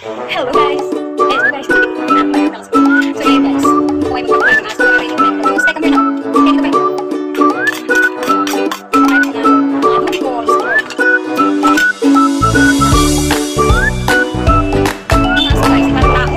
Hello guys! Hello guys! So ngayon guys, kung ay magpapakain ng aso, ay mag-stay kami na. Okay, ito ba? Kumain ko na mga noodles. Ang aso guys, iba ng tao.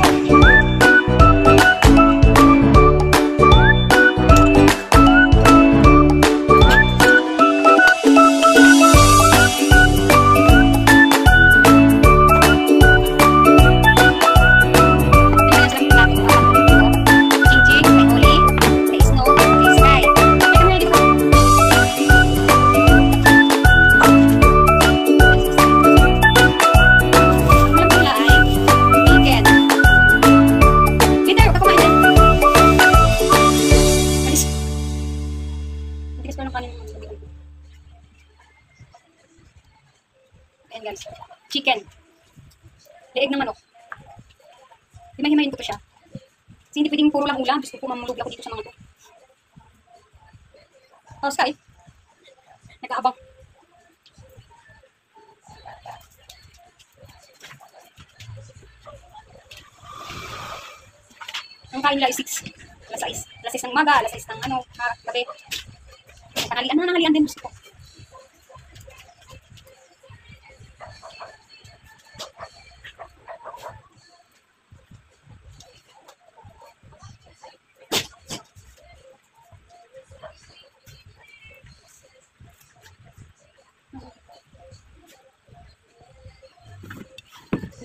Ayan guys, chicken. Leeg ng manok. Himay-himayin ko to siya. Kasi hindi pwedeng puro lang ulam. Gusto ko mamulog ako dito sa mga to. Oh, Sky. Nag-aabang. Ang kain nila ay 6. Alas 6 ng umaga, alas 6 ng gabi. Nanghalian din gusto ko.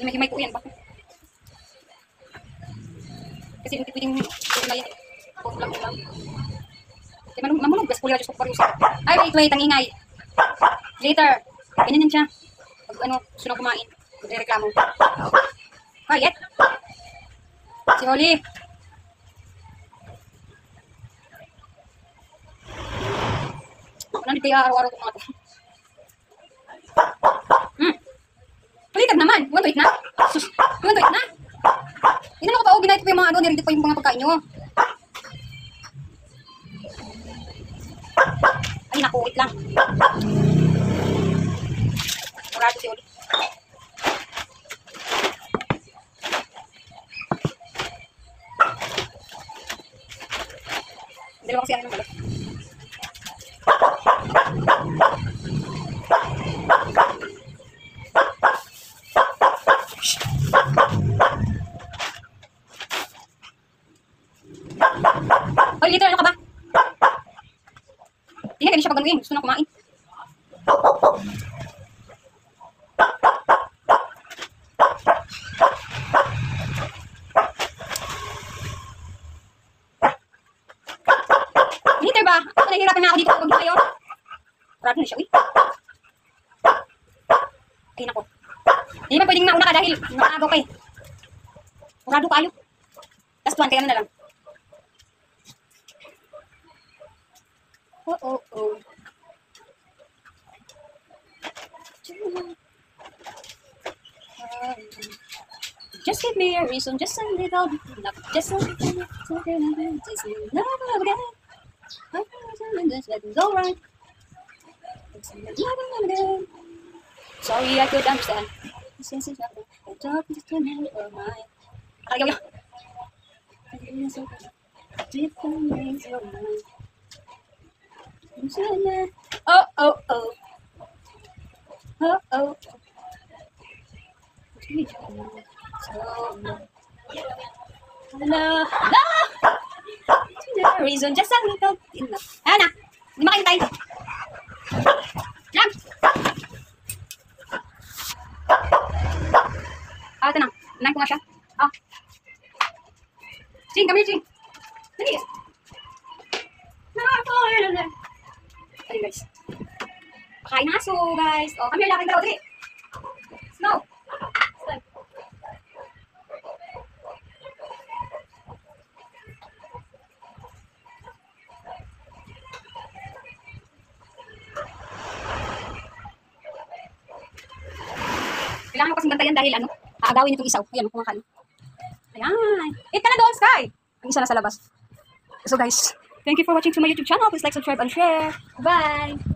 Himay-himay ko yan. Bakit? Kasi hindi pwedeng himayin. Huwag lang ulam. Kasi mamulog. Kasi puli ko parang ay, wait. Ang ingay. Later. Ganyan yan siya. Pag sunod kumain. Magre-reklamo. Quiet. Si Holly. Nandito kaya araw-araw kong mga to. Palitag naman. You want to eat na? Sus. You want to eat na? Inano ko pa. Ginahit ko yung mga nirindit pa yung mga pagkain nyo. Ay, naku. Wait lang. Marado si Oli. Dalawa kasi ano ng balot. Hoy, Liter, ano ka ba? Tingnan, ganyan siya pag ganuin. Gusto na kumain. Liter ba? Ako nahihirapan na ako dito pag tayo. Parado na siya, uy. Ay, nako. Hindi man pwedeng nauna ka dahil nakagaw ka eh. Parado ka ayo. Last one, kaya na lang. Oh. Just give me a reason, just a little bit enough, just a little bit, just never again. I know this is alright. Sorry, I could understand. Since it's not the talk is to me or mine. Yo. Different ways of mine. Oh. Hello. The reason just a little enough. Ayan na. Hindi makintay. Lang. Ito na. Unahin ko nga siya. Ching, kami Ching. Dali. Ayun guys. Pakain ng aso guys. Come here, laking dalaw. Dali. Snow. Kailangan ko kasing bantayan dahil aagawin itong isaw. Ayan, kumakain. Ayan. Eat ka na doon, Sky. Ang isa na sa labas. So guys, thank you for watching to my YouTube channel. Please like, subscribe, and share. Bye!